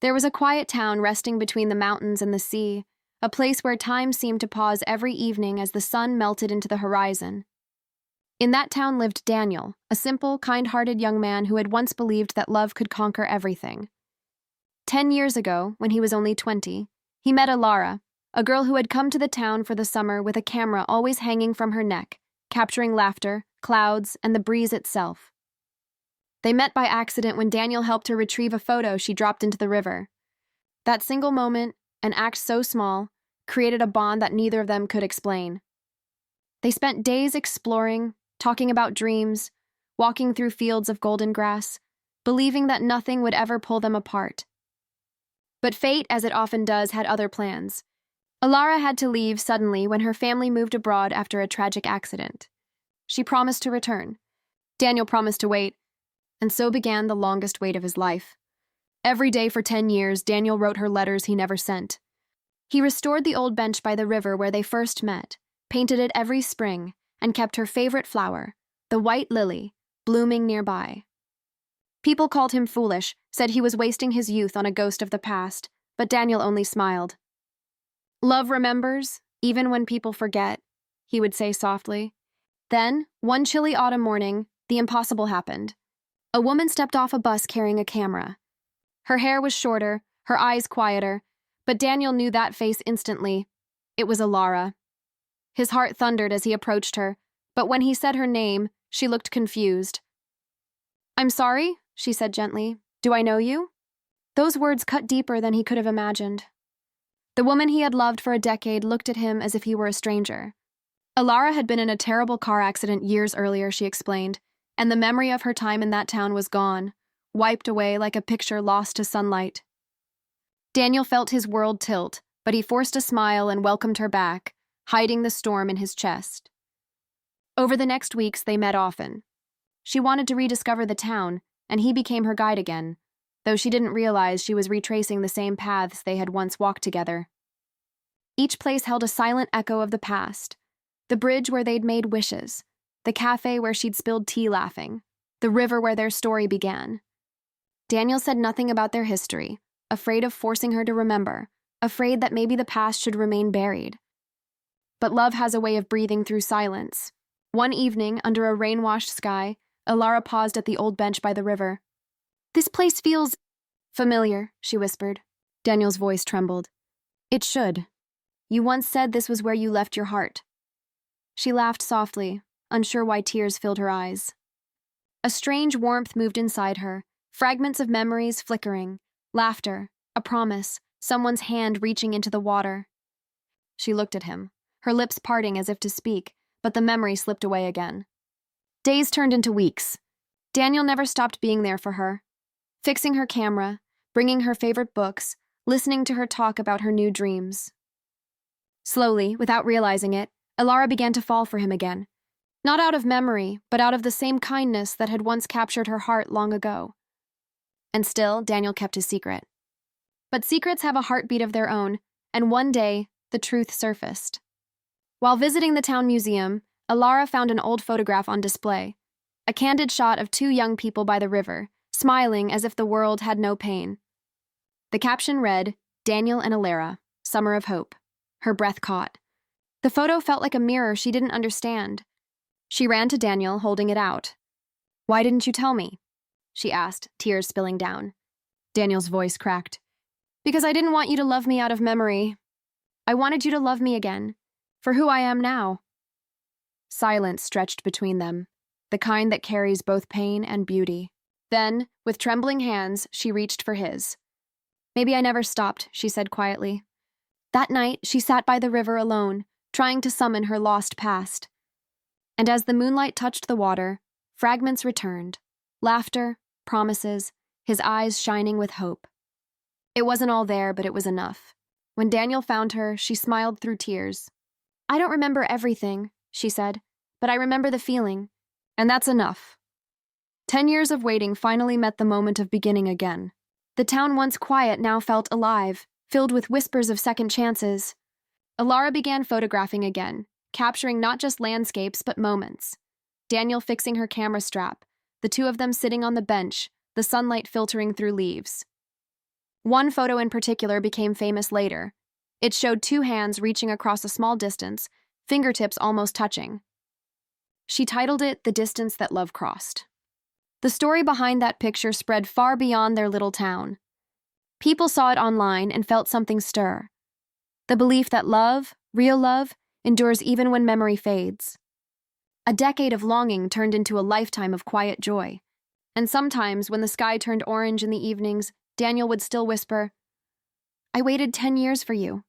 There was a quiet town resting between the mountains and the sea, a place where time seemed to pause every evening as the sun melted into the horizon. In that town lived Daniel, a simple, kind-hearted young man who had once believed that love could conquer everything. 10 years ago, when he was only 20, he met Alara, a girl who had come to the town for the summer with a camera always hanging from her neck, capturing laughter, clouds, and the breeze itself. They met by accident when Daniel helped her retrieve a photo she dropped into the river. That single moment, an act so small, created a bond that neither of them could explain. They spent days exploring, talking about dreams, walking through fields of golden grass, believing that nothing would ever pull them apart. But fate, as it often does, had other plans. Alara had to leave suddenly when her family moved abroad after a tragic accident. She promised to return. Daniel promised to wait, and so began the longest wait of his life. Every day for 10 years, Daniel wrote her letters he never sent. He restored the old bench by the river where they first met, painted it every spring, and kept her favorite flower, the white lily, blooming nearby. People called him foolish, said he was wasting his youth on a ghost of the past, but Daniel only smiled. "Love remembers, even when people forget," he would say softly. Then, one chilly autumn morning, the impossible happened. A woman stepped off a bus carrying a camera. Her hair was shorter, her eyes quieter, but Daniel knew that face instantly. It was Alara. His heart thundered as he approached her, but when he said her name, she looked confused. "I'm sorry," she said gently. "Do I know you?" Those words cut deeper than he could have imagined. The woman he had loved for a decade looked at him as if he were a stranger. Alara had been in a terrible car accident years earlier, she explained, and the memory of her time in that town was gone, wiped away like a picture lost to sunlight. Daniel felt his world tilt, but he forced a smile and welcomed her back, hiding the storm in his chest. Over the next weeks, they met often. She wanted to rediscover the town, and he became her guide again, though she didn't realize she was retracing the same paths they had once walked together. Each place held a silent echo of the past: the bridge where they'd made wishes, the cafe where she'd spilled tea laughing, the river where their story began. Daniel said nothing about their history, afraid of forcing her to remember, afraid that maybe the past should remain buried. But love has a way of breathing through silence. One evening, under a rain-washed sky, Alara paused at the old bench by the river. "This place feels familiar," she whispered. Daniel's voice trembled. "It should. You once said this was where you left your heart." She laughed softly, unsure why tears filled her eyes. A strange warmth moved inside her, fragments of memories flickering, laughter, a promise, someone's hand reaching into the water. She looked at him, her lips parting as if to speak, but the memory slipped away again. Days turned into weeks. Daniel never stopped being there for her, fixing her camera, bringing her favorite books, listening to her talk about her new dreams. Slowly, without realizing it, Alara began to fall for him again. Not out of memory, but out of the same kindness that had once captured her heart long ago. And still, Daniel kept his secret. But secrets have a heartbeat of their own, and one day, the truth surfaced. While visiting the town museum, Alara found an old photograph on display, a candid shot of two young people by the river, smiling as if the world had no pain. The caption read, "Daniel and Alara, Summer of Hope." Her breath caught. The photo felt like a mirror she didn't understand. She ran to Daniel, holding it out. "Why didn't you tell me?" she asked, tears spilling down. Daniel's voice cracked. "Because I didn't want you to love me out of memory. I wanted you to love me again, for who I am now." Silence stretched between them, the kind that carries both pain and beauty. Then, with trembling hands, she reached for his. "Maybe I never stopped," she said quietly. That night, she sat by the river alone, trying to summon her lost past. And as the moonlight touched the water, fragments returned. Laughter, promises, his eyes shining with hope. It wasn't all there, but it was enough. When Daniel found her, she smiled through tears. "I don't remember everything," she said, "but I remember the feeling. And that's enough." 10 years of waiting finally met the moment of beginning again. The town once quiet now felt alive, filled with whispers of second chances. Alara began photographing again, capturing not just landscapes but moments. Daniel fixing her camera strap, the two of them sitting on the bench, the sunlight filtering through leaves. One photo in particular became famous later. It showed two hands reaching across a small distance, fingertips almost touching. She titled it "The Distance That Love Crossed." The story behind that picture spread far beyond their little town. People saw it online and felt something stir. The belief that love, real love, endures even when memory fades. A decade of longing turned into a lifetime of quiet joy. And sometimes, when the sky turned orange in the evenings, Daniel would still whisper, "I waited 10 years for you,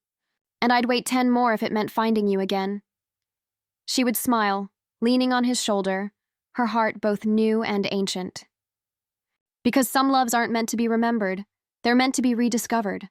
and I'd wait 10 more if it meant finding you again." She would smile, leaning on his shoulder, her heart both new and ancient. Because some loves aren't meant to be remembered, they're meant to be rediscovered.